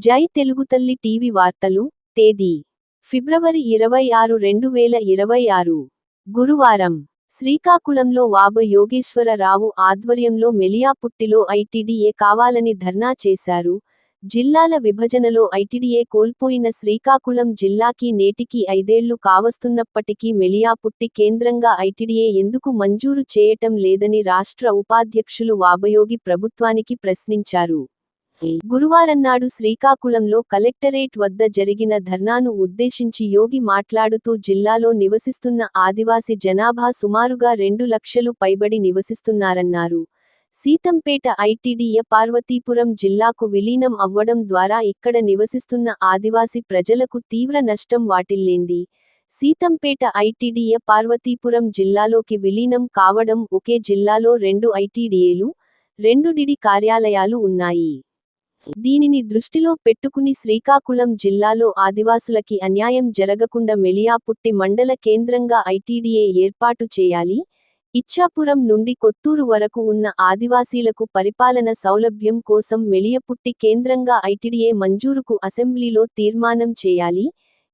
జై తెలుగు తల్లి టీవీ వార్తలు తేదీ ఫిబ్రవరి 26, 2026 గురువారం శ్రీకాకుళంలో వాబ యోగేశ్వరరావు ఆధ్వర్యంలో మెలియాపుట్టిలో ఐటీడీఏ కావాలని ధర్నా చేశారు. జిల్లాల విభజనలో ఐటీడీఏ కోల్పోయిన శ్రీకాకుళం జిల్లాకి నేటికి 5 ఏళ్లు కావస్తున్నప్పటికీ మెలియాపుట్టి కేంద్రంగా ఐటీడీఏ ఎందుకు మంజూరు చేయటం లేదని రాష్ట్ర ఉపాధ్యక్షులు వాబయోగి ప్రభుత్వానికి ప్రశ్నించారు. గురువారన్నాడు శ్రీకాకుళంలో కలెక్టరేట్ వద్ద జరిగిన ధర్నాను ఉద్దేశించి యోగి మాట్లాడుతూ జిల్లాలో నివసిస్తున్న ఆదివాసీ జనాభా సుమారుగా 2 లక్షలు పైబడి నివసిస్తున్నారన్నారు. సీతంపేట ఐటీడీఏ పార్వతీపురం జిల్లాకు విలీనం అవ్వడం ద్వారా ఇక్కడ నివసిస్తున్న ఆదివాసీ ప్రజలకు తీవ్ర నష్టం వాటిల్లింది. సీతంపేట ఐటీడీఏ పార్వతీపురం జిల్లాలోకి విలీనం కావడం ఒకే జిల్లాలో 2 ఐటీడీఏలు, 2 డిడి కార్యాలయాలు ఉన్నాయి. దీనిని దృష్టిలో పెట్టుకుని శ్రీకాకుళం జిల్లాలో ఆదివాసులకి అన్యాయం జరగకుండా మెలియాపుట్టి మండల కేంద్రంగా ఐటీడీఏ ఏర్పాటు చేయాలి. ఇచ్చాపురం నుండి కొత్తూరు వరకు ఉన్న ఆదివాసీలకు పరిపాలన సౌలభ్యం కోసం మెలియాపుట్టి కేంద్రంగా ఐటీడీఏ మంజూరుకు అసెంబ్లీలో తీర్మానం చేయాలి.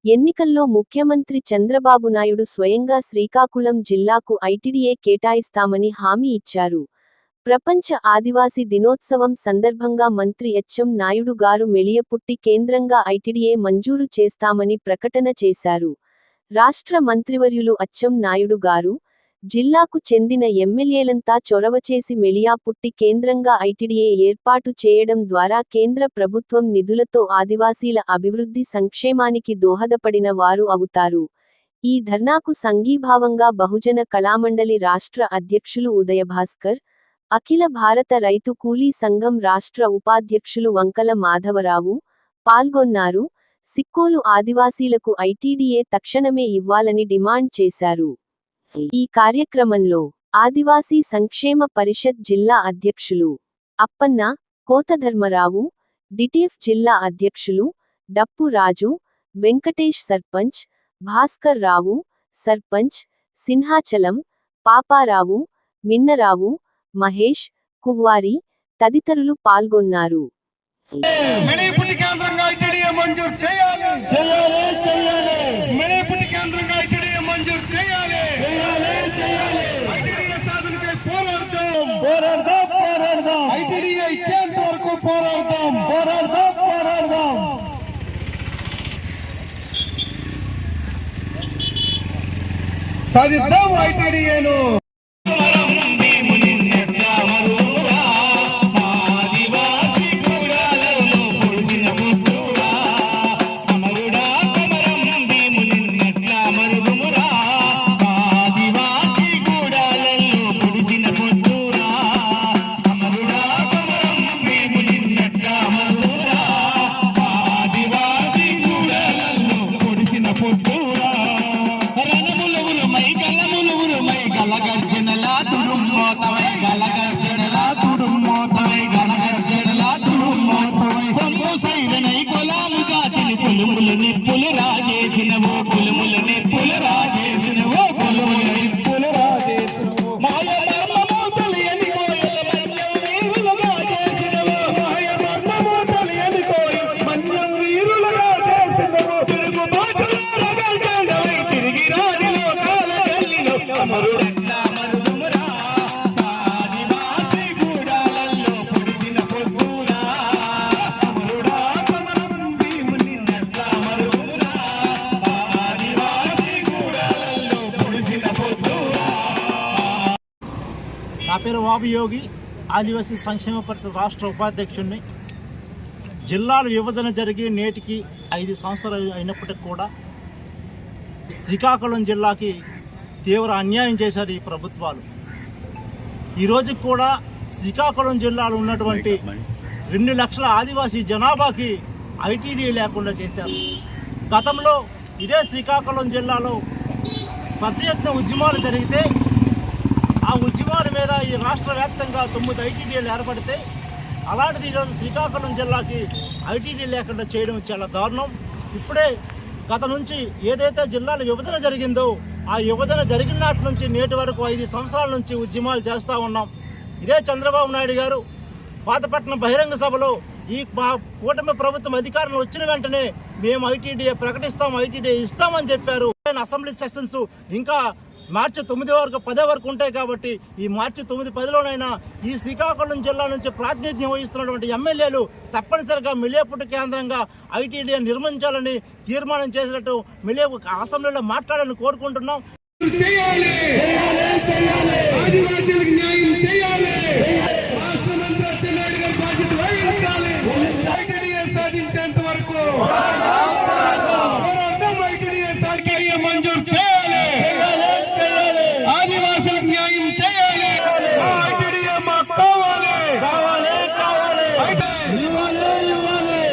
ఎన్నికల్లో ముఖ్యమంత్రి చంద్రబాబు నాయుడు స్వయంగా శ్రీకాకుళం జిల్లాకు ఐటీడీఏ కేటాయిస్తామని హామీ ఇచ్చారు. ప్రపంచ ఆదివాసీ దినోత్సవం సందర్భంగా మంత్రి ఎచ్చెం నాయుడు గారు మెలియాపుట్టి కేంద్రంగా ఐటీడీఏ మంజూరు చేస్తామని ప్రకటన చేశారు. రాష్ట్ర మంత్రివర్యులు అచ్చెం నాయుడు గారు, జిల్లాకు చెందిన ఎమ్మెల్యేలంతా చొరవ చేసి మెలియాపుట్టి కేంద్రంగా ఐటీడీఏ ఏర్పాటు చేయడం ద్వారా కేంద్ర ప్రభుత్వం నిధులతో ఆదివాసీల అభివృద్ధి సంక్షేమానికి దోహదపడిన వారు అవుతారు. ఈ ధర్నాకు సంఘీభావంగా బహుజన కళామండలి రాష్ట్ర అధ్యక్షులు ఉదయభాస్కర్, అఖిల భారత రైతు కూలీ సంఘం రాష్ట్ర ఉపాధ్యక్షులు వంకల మాధవరావు పాల్గొన్నారు. సిక్కోలు ఆదివాసీలకు ఐటీడీఏ తక్షణమే ఇవ్వాలని డిమాండ్ చేశారు. ఈ కార్యక్రమంలో ఆదివాసీ సంక్షేమ పరిషత్ జిల్లా అధ్యక్షులు అప్పన్న, కోతధర్మరావు, డిటిఎఫ్ జిల్లా అధ్యక్షులు డప్పు రాజు, వెంకటేష్, సర్పంచ్ భాస్కర్ రావు, సర్పంచ్ సింహాచలం పాపారావు, మిన్నరావు, మహేష్, కువ్వారి తదితరులు పాల్గొన్నారు. మెలియాపుట్టి కేంద్రంగా ఐటీడీఏ మంజూరు చేయాలి. మెలియాపుట్టి కేంద్రంగా ఐటీడీఏ మంజూరు చేయాలి. ఐటీడీఏ సాధనకై పోరాడదాం. ఐటీడీఏ ఇచ్చేంత వరకు పోరాడదాం. సాధిద్దాం ఐటీడీఏను. నా పేరు వాబయోగి, ఆదివాసీ సంక్షేమ పరిషత్ రాష్ట్ర ఉపాధ్యక్షుడిని. జిల్లాల విభజన జరిగి నేటికి 5 సంవత్సరాలు అయినప్పటికీ కూడా శ్రీకాకుళం జిల్లాకి తీవ్ర అన్యాయం చేశారు ఈ ప్రభుత్వాలు. ఈరోజు కూడా శ్రీకాకుళం జిల్లాలో ఉన్నటువంటి 2 లక్షల ఆదివాసీ జనాభాకి ఐటీడీ లేకుండా చేశారు. గతంలో ఇదే శ్రీకాకుళం జిల్లాలో పెద్ద ఎత్తున ఉద్యమాలు జరిగితే ఆ ఉద్యమాల మీద ఈ రాష్ట్ర వ్యాప్తంగా 9 ఐటీడీలు ఏర్పడితే, అలాంటిది ఈరోజు శ్రీకాకుళం జిల్లాకి ఐటీడీ లేకుండా చేయడం చాలా దారుణం. ఇప్పుడే గత నుంచి ఏదైతే జిల్లాల విభజన జరిగిందో ఆ విభజన జరిగిన నాటి నుంచి నేటి వరకు 5 సంవత్సరాల నుంచి ఉద్యమాలు చేస్తూ ఉన్నాం. ఇదే చంద్రబాబు నాయుడు గారు పాతపట్నం బహిరంగ సభలో ఈ మా కూటమి ప్రభుత్వం అధికారంలో వచ్చిన వెంటనే మేము ఐటీడీఏ ప్రకటిస్తాం, ఐటీడీఏ ఇస్తామని చెప్పారు. అసెంబ్లీ సెషన్స్ ఇంకా మార్చి 9 వరకు 10 వరకు ఉంటాయి కాబట్టి ఈ మార్చి 9, 10లోనైనా ఈ శ్రీకాకుళం జిల్లా నుంచి ప్రాతినిధ్యం వహిస్తున్నటువంటి ఎమ్మెల్యేలు తప్పనిసరిగా మిలియపుట్టు కేంద్రంగా ఐటీడీఏ నిర్మించాలని తీర్మానం చేసినట్టు అసెంబ్లీలో మాట్లాడాలని కోరుకుంటున్నాం. చేయాలి, ఆదివాసీలకు న్యాయం చేయాలి, రాష్ట్ర మంత్రి అచ్చెన్నాయుడు గారు బాధ్యత వహించాలి. ఐటీడీఏ సాధించేంత వరకు పోరాడదాం. ఐటీడీఏ మంజూరు చేయాలి, ఆదివాసీలకు న్యాయం చేయాలి. ఐటీడీఏ మాకు కావాలి.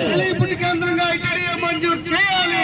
మిలియపుట్టు కేంద్రంగా ఐటీడీఏ మంజూరు చేయాలి.